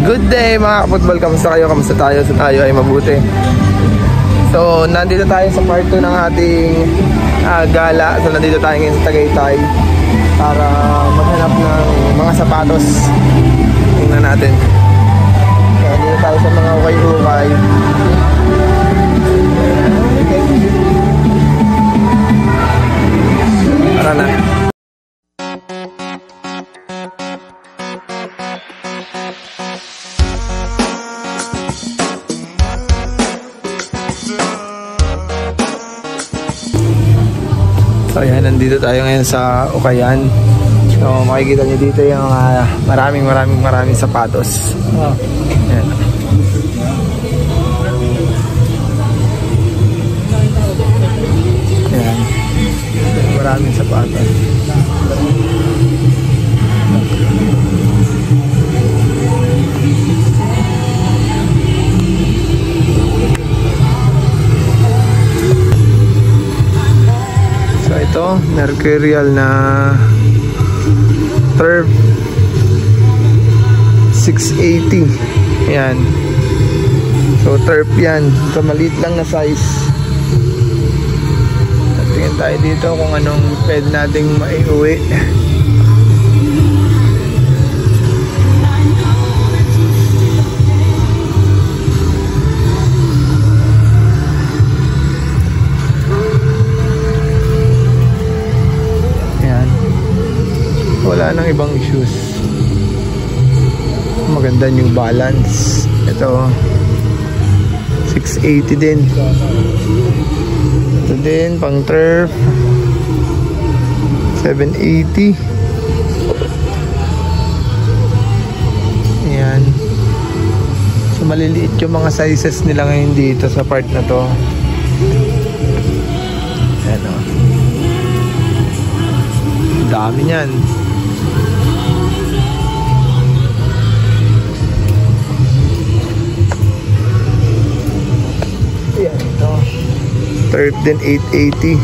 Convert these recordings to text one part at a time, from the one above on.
Good day mga kaputbol, kamusta kayo? Kamusta tayo? So tayo ay mabuti. So nandito tayo sa part 2 ng ating gala. So nandito tayo ngayon sa Tagaytay para maghanap ng mga sapatos. Tingnan natin. So nandito tayo sa mga ukay-ukay. Tara na. So ayan, nandito tayo ngayon sa Ukayan. So makikita nyo dito yung maraming sapatos. Ayan. Ayan. Maraming sapatos. So ito, Mercurial na Turf 680. Ayan. So Turf yan. Ito maliit lang na size. Tingnan tayo dito kung anong pwede nating maiuwi. Wala nang ibang shoes. Maganda New Balance. Ito 680 din. Ito din pang turf 780. Ayan. So maliliit yung mga sizes nila ngayon dito sa part na to. Ayan o. Dami niyan. Turf din 880,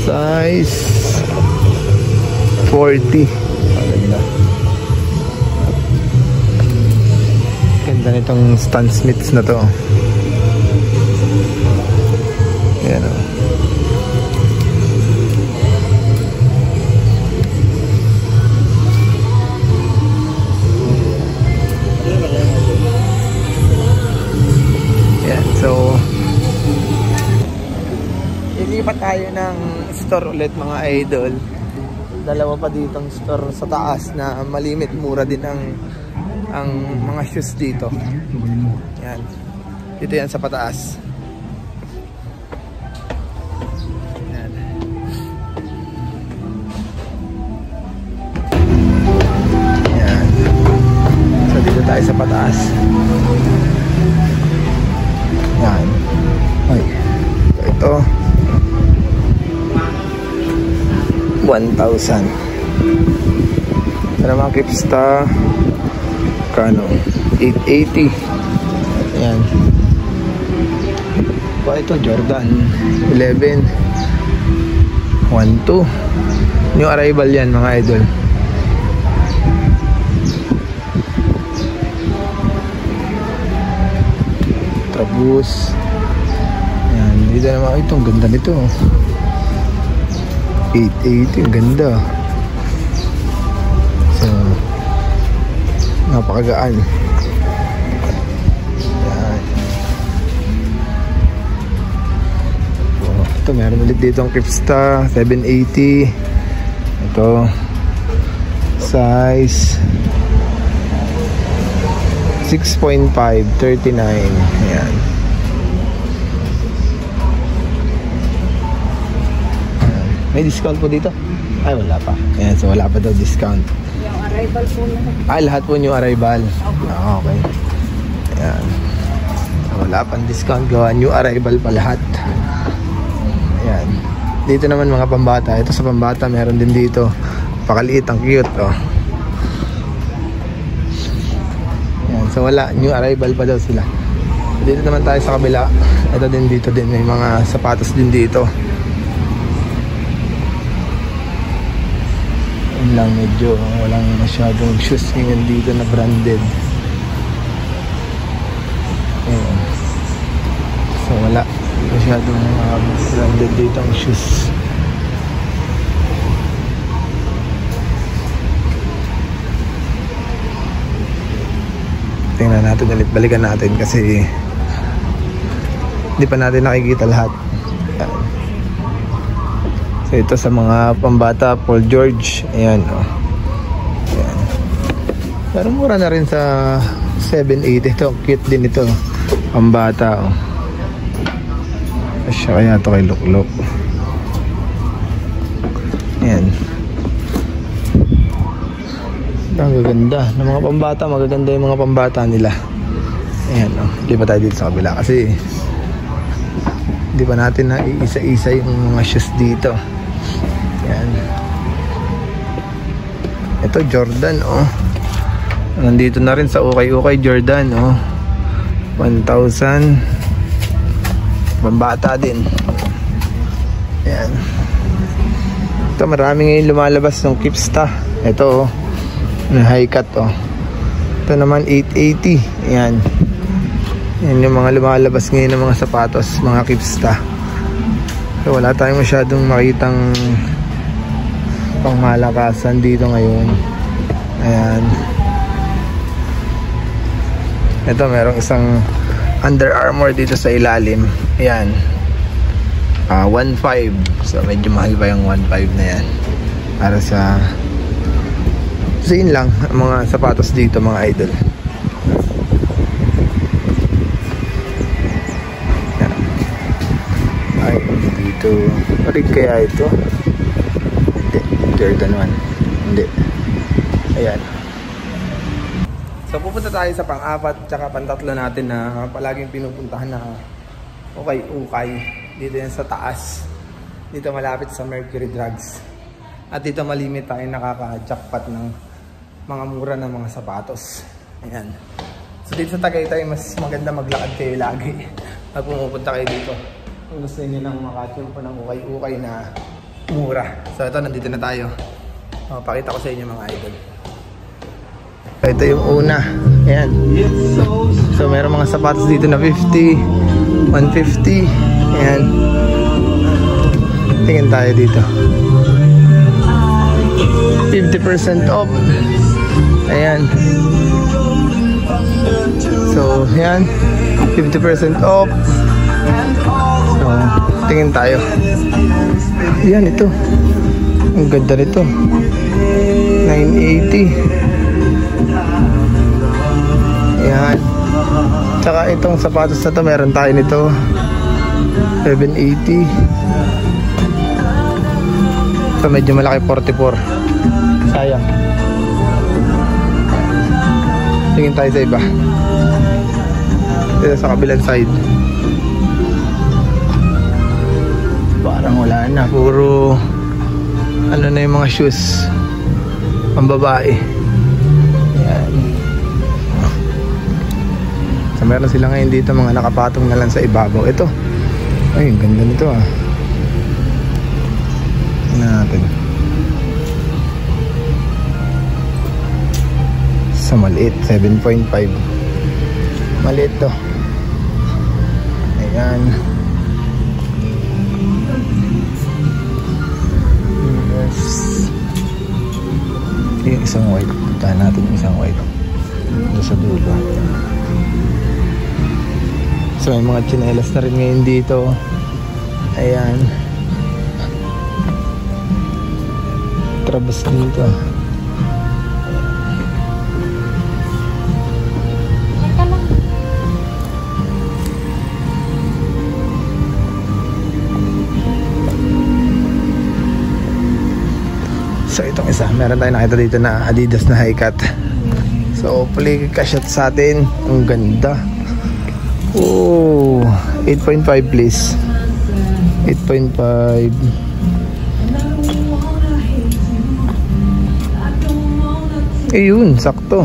size 40. Ganda nitong Stan Smiths na to. Ayan o. Ayan, so ilipat tayo ng store ulit mga idol. Dalawa pa ditong store sa taas na malimit, mura din ang mga shoes dito. Yan. Dito yan sa pataas. Yan. Yan. So dito tayo sa pataas. Yan. Ay. Ito 1,000. Para mga Kipsta kano 880. Ayan. Pa ito Jordan 11 12. New arrival yan mga idol. Trabus. Ayan. Dito naman ito, ang ganda nito 880, ang ganda. So napakagaan. Yan. So, ito meron ulit dito ang Kipsta 780. Ito size 6.5 39. Ayan. May discount po dito? Ay, wala pa. Ayan, so wala pa daw discount. Yung arrival po lahat. Ay, lahat po yung arrival. Okay. Ayan. So, wala pang discount. Gawa new arrival pa lahat. Ayan. Dito naman mga pambata. Ito sa pambata, meron din dito. Pakaliit, ang cute. Oh. Ayan, so wala. New arrival pa daw sila. Dito naman tayo sa kabila. Ito din dito din. May mga sapatos din dito. Lang medyo walang masyadong shoes ngayon dito na branded. So wala masyadong branded dito ang shoes. Tingnan natin ulit, balikan natin kasi hindi pa natin nakikita lahat. So ito sa mga pambata, Paul George. Ayan, oh. Ayan. Pero mura na rin sa 780. Ito, cute din ito. Pambata, oh. Asya kaya ito kay Lukluk. Ayan. Ang gaganda ng mga pambata. Magaganda yung mga pambata nila. Ayan, oh. Hindi pa tayo dito sa kabila kasi hindi pa natin na iisa-isa yung mga shoes dito. Yan. Ito Jordan, oh. Nandito na rin sa ukay-ukay Jordan, oh. 1,000. Pambata din. Yan. Ito marami ngayon lumalabas ng Kipsta. Ito, oh. High cut, oh. Ito naman 880. Yan. Yan yung mga lumalabas ngayon ng mga sapatos, mga Kipsta. So wala tayong masyadong makitang pangmalakasan dito ngayon. Ayan. Ito merong isang Under Armour dito sa ilalim. Ayan. 1.5. So medyo mahal pa yung 1.5 na yan. Para sa yun lang ang mga sapatos dito, mga idol. Ayan. Ay, dito parig kaya ito? Jordan 1. Hindi. Ayan. So pupunta tayo sa pang-apat tsaka pang-tatlo natin na palaging pinupuntahan na ukay-ukay. Dito yan sa taas. Dito malapit sa Mercury Drugs. At dito malimit tayo nakaka-jackpot ng mga mura ng mga sapatos. Ayan. So dito sa Tagaytay mas maganda maglakad kayo lagi pag pumupunta kayo dito. Kung gusto niyo nang makachumpa ng ukay-ukay na mura. So ito, nandito na tayo. Pakita ko sa inyo mga idol. Ito yung una. Ayan. So meron mga sapatos dito na 50, 150. Ayan. Tingin tayo dito. 50% off. Ayan. So ayan, 50% off. So tingin tayo. Ayan, ito. Ang ganda nito. 980. Ayan. Tsaka itong sapatos na to, meron tayo nito 780. So medyo malaki, 44. Sayang. Tingin tayo sa iba. Dito sa kabilang side. Parang wala na, puro ano na yung mga shoes ang babae. Ayan. So meron sila ngayon dito mga nakapatong na lang sa ibabaw. Ito, ay ang ganda nito ah. Tingnan natin. Sa maliit, 7.5. Maliit to. Ayan. Yes. Yung isang white. Puntahan natin yung isang white. Doon sa dulo. So may mga tsinelas na rin ngayon dito. Ayan. Trabas dito. So itong isa, meron tayong nakita dito na Adidas na high cut. So hopefully ka-shot sa atin. Ang ganda. Oh, 8.5 please. 8.5. Ayun, sakto.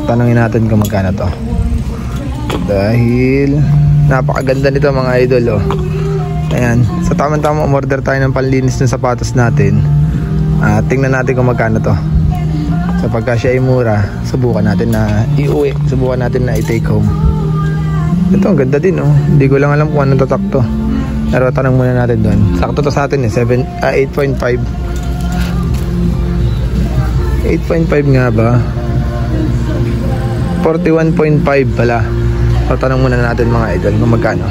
Tanungin natin kung magkano to. Dahil napakaganda nito mga idol, oh. Ayan, so tama-tama umorder tayo ng panlinis ng sapatos natin. Tingnan natin kung magkano to. So pagka siya ay mura, subukan natin na iuwi, subukan natin na i-take home. Ito, ang ganda din, oh. Hindi ko lang alam kung anong tatak to. Pero tanong muna natin doon. Sakto to sa atin, eh. 8.5. 8.5 nga ba? 41.5 pala. So, tanong muna natin mga idol kung magkano.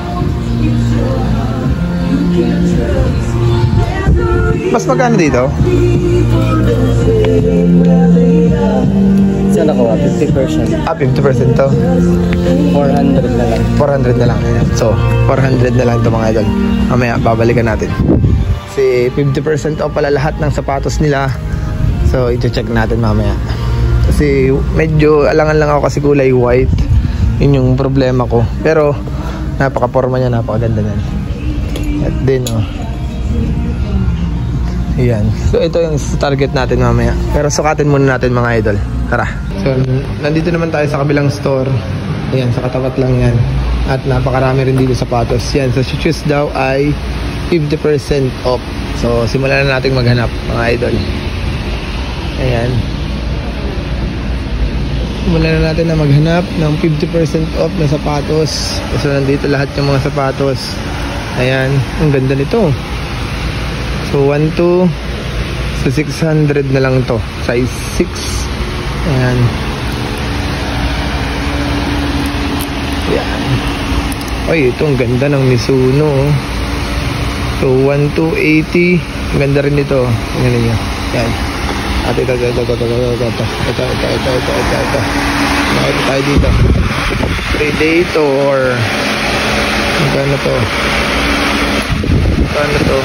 Mas magkano dito? Saan ako? 50%. 50% to. 400 na lang. 400 na lang. Ayan. So, 400 na lang to mga idol. Mamaya, babalikan natin. Kasi 50% off pala lahat ng sapatos nila. So, i-check natin mamaya. Kasi medyo alangan lang ako kasi kulay white. Yun yung problema ko. Pero, napaka-forma niya, napakaganda niyan. At din, oh. Ayan. So, ito yung target natin mamaya. Pero sukatin muna natin mga idol. Tara. So, nandito naman tayo sa kabilang store. Ayan, sa katapat lang yan. At napakarami rin dito sapatos. Yan, sa shoes daw ay 50% off. So, simulan na natin maghanap mga idol. Ayan. Simulan na natin na maghanap ng 50% off na sapatos. So, nandito lahat yung mga sapatos. Ayan. Ang ganda nito. So, 1, 2. So, 600 na lang to. Size 6. Ayan. Ayan. Ay, ito ang ganda ng Mizuno. So, 1, 2, 80. Ang ganda rin ito. Tingnan niyo. Ayan. At ito. Nakita tayo dito. Predator. Magkano to? Magkano to?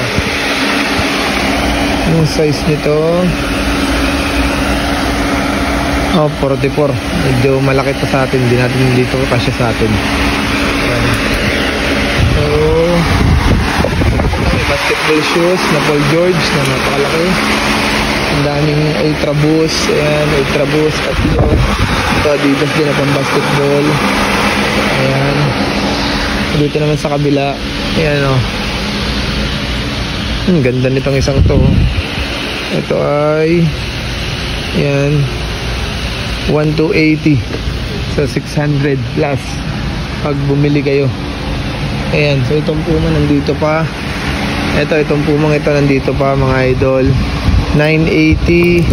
Yung size nito, oh, 44. Medyo malaki pa sa atin. Hindi natin dito kasya sa atin. Ayan. So, basketball shoes na Paul George na napakalaki. Ang daming Ultra Boost. Ayan, Ultra Boost. At ito, Adidas din na pang basketball. Ayan. Dito naman sa kabila. Ayan, oh. Ang ganda nitong isang to. Ito ay yan 1,280. So 600 plus pag bumili kayo. Ayan. So itong Puma nandito pa. Itong Puma ito nandito pa mga idol. 980.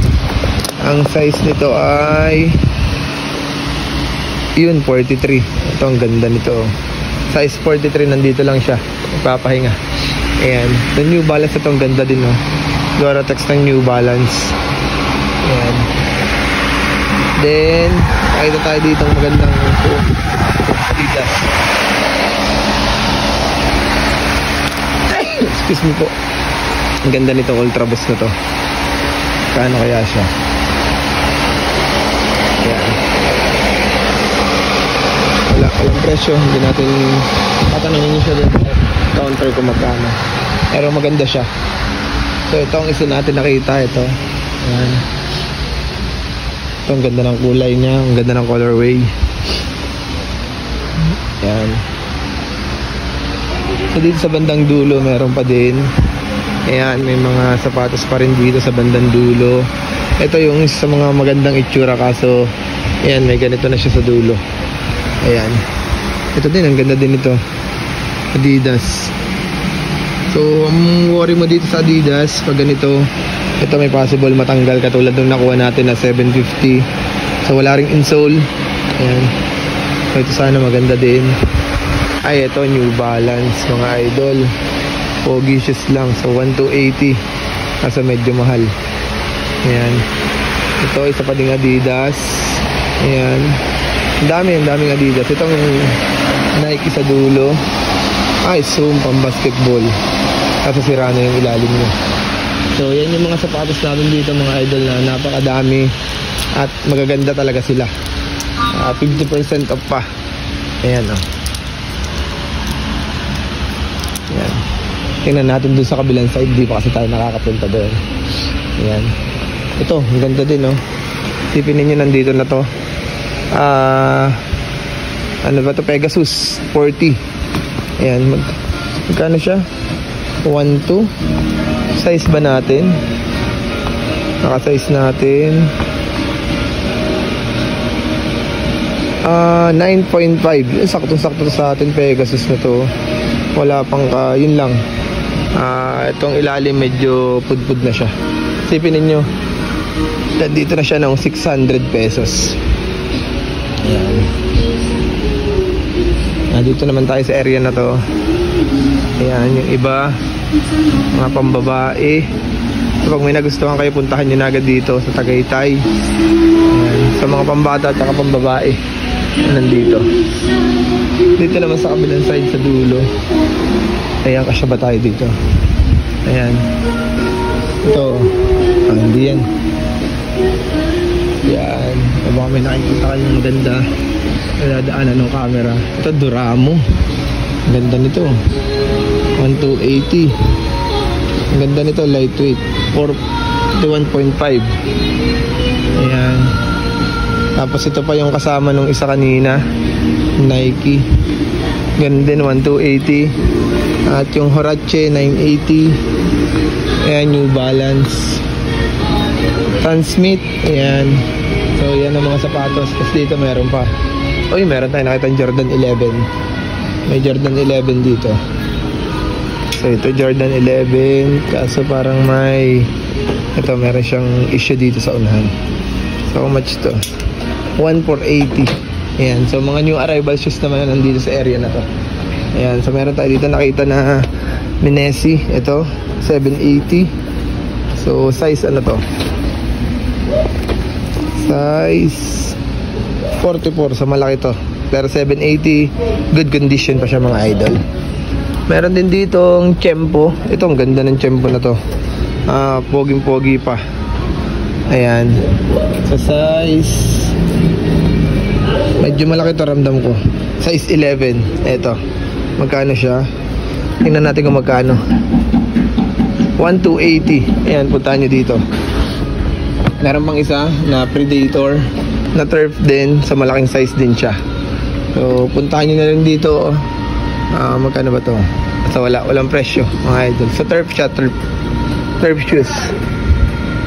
Ang size nito ay yun 43. Ito ang ganda nito. Size 43 nandito lang siya. Ipapahinga. Ayan. The New Balance itong ganda din, no? Gore-Tex ng New Balance. Ayan. Then, pakita tayo dito ang magandang Adidas. Excuse me po. Ang ganda nito, Ultra Boost na to. Kano kaya siya? Ayan. Walang presyo. Hindi natin tatanungin nyo siya dito. Counter ko magkano. Pero maganda siya. So ito ang isa natin nakita. Ito. Ayan. Ito ang ganda ng kulay niya. Ang ganda ng colorway. Ayan. So dito sa bandang dulo meron pa din. Ayan. May mga sapatos pa rin dito sa bandang dulo. Ito yung isa sa mga magandang itsura. Kaso ayan, may ganito na siya sa dulo. Ayan. Ito din. Ang ganda din ito. Adidas. So, ang worry mo dito sa Adidas, pag ganito, ito may possible matanggal katulad nung nakuha natin na 750. So, wala ring insole. Ayan. So, ito sana maganda din. Ay, ito New Balance, mga idol. Pogi shoes lang. So, 1,280. Kaso medyo mahal. Ayan. Ito, isa pa ding Adidas. Ayan. Ang daming Adidas. Itong Nike sa dulo. Ay, Zoom pang basketball. Kasi sira na yung ilalim niya. So, yan yung mga sapatos natin dito mga idol na napakadami. At magaganda talaga sila. 50% off pa. Ayan, oh. Ayan. Tingnan natin dun sa kabilang side. Di pa kasi tayo nakakapunta doon. Ayan. Ito, ang ganda din, oh. Tipin ninyo nandito na to. Ano ba to? Pegasus 40. Ayan, magkano siya? 1, 2. Size ba natin? Naka-size natin. 9.5. Sakto-sakto sa atin Pegasus na to. Wala pang yun lang. Itong ilalim medyo pudpud na siya. Sipin ninyo, dito na siya ng 600 pesos. Ayan. Dito naman tayo sa area na to. Ayan, yung iba mga pambabae. So, pag may nagustuhan kayo, puntahan nyo na agad dito sa Tagaytay. Ayan. Sa mga pambata at saka pambabae, nandito. Dito naman sa kabilang side sa dulo. Ayan, kasya ba tayo dito? Ayan. Ito. Hindi yan. Yan. Baka may nakikita kayo ng ganda. Nadaanan ng camera. Ito, Duramo. Ganda nito. 1280. Ang ganda nito, lightweight. 41.5. Ayan. Tapos ito pa yung kasama nung isa kanina. Nike. Ganda din, 1280. At yung Horace, 980. Ayan, New Balance. Stan Smith. Ayan. So, yan ang mga sapatos. Tapos dito meron pa. Uy, meron tayo nakita Jordan 11. May Jordan 11 dito. So, ito Jordan 11. Kaso parang may... Ito, meron siyang issue dito sa unahan. So, how much to? 1,480. Ayan. So, mga new arrival shoes naman na nandito sa area na to. Ayan. So, meron tayo dito nakita na Minesi. Ito, 780. So, size ano to? Size 44. So, malaki to. Pero 780. Good condition pa siya mga idol. Meron din ditong Tiempo. Ito, ang ganda ng Tiempo na to. Poging-pogi pa. Ayan. Sa size, medyo malaki to, ramdam ko. Size 11. Ito. Magkano siya? Tingnan natin kung magkano. 1,280. Ayan, puntahan nyo dito. Meron pang isa na Predator na turf din. Sa malaking size din siya. So, puntahan nyo na rin dito. Magkano ba to? So, walang presyo mga idol. So, turf siya, turf shoes.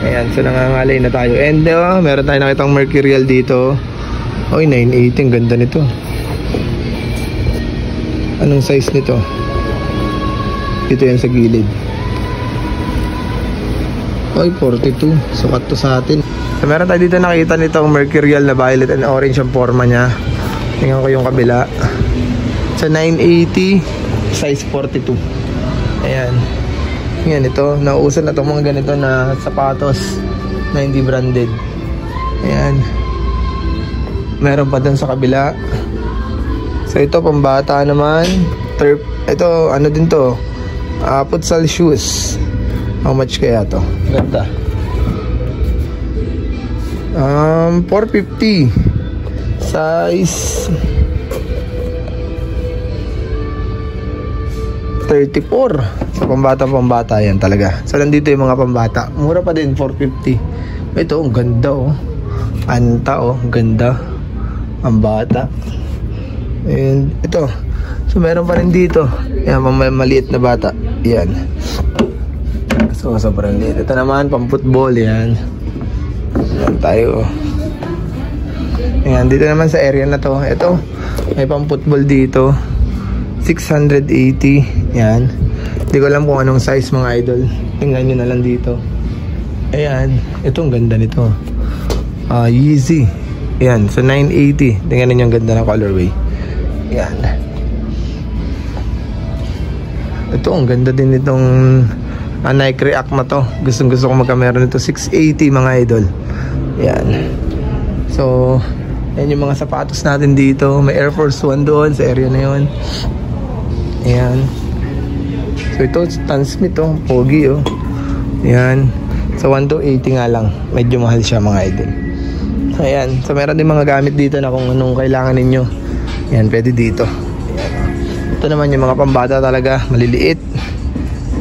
Ayan, so nangangalay na tayo. And meron tayo nakitang Mercurial dito. Oy, 980, ang ganda nito. Anong size nito? Dito yan sa gilid. Oy, 42. Sukat to sa atin. So, meron tayo dito nakita nitong Mercurial na violet and orange ang forma niya. Tingnan ko yung kabila. Sa 980, size 42. Ayan. Yan, ito. Nauusan na itong mga ganito na sapatos na hindi branded. Ayan. Meron pa dun sa kabila. So, ito, pambata naman. Ito, ano din to? Futsal shoes. How much kaya to? Ganda. 450. Size 34. So, pambata yan talaga. So, nandito yung mga pambata. Mura pa din, 450. Ito, ang ganda oh. Anta oh, ganda. Ang bata. And ito. So, meron pa rin dito. Yan, maliit na bata. Yan. So, sobrang liit. Ito naman, pang-football. Yan. Yan tayo. Yan, dito naman sa area na to. Ito, may pang-football dito. 680. Yan. Hindi ko alam kung anong size mga idol. Tingnan nyo na lang dito. Ayan. Ito, ang ganda nito. Yeezy. Ayan. So, 980. Tingnan nyo ang ganda ng colorway. Ayan. Ito, ang ganda din itong Nike React na to. Gustong gusto ko magkamera nito. 680 mga idol. Ayan. So, yan yung mga sapatos natin dito. May Air Force 1 doon sa area na yun. Ayan. So, ito, Stan Smith oh. Pogi oh. Ayan. So, 1,280 nga lang. Medyo mahal siya mga idol. Ayan. So, meron din mga gamit dito na kung anong kailangan ninyo. Ayan, pwede dito. Ayan. Ito naman yung mga pambata talaga. Maliliit.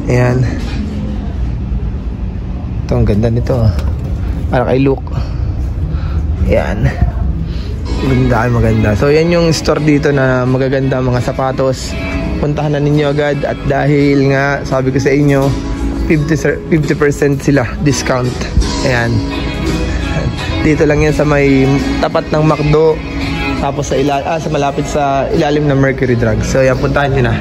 Ayan. Ito, ang ganda nito. Para kay Luke. Ayan. Maganda. So, yan yung store dito na magaganda mga sapatos. Puntahan na ninyo agad. At dahil nga, sabi ko sa inyo, 50% sila discount. Ayan. Dito lang yan sa may tapat ng McDo. Tapos sa malapit sa ilalim ng Mercury Drug. So yan, puntahan nyo na.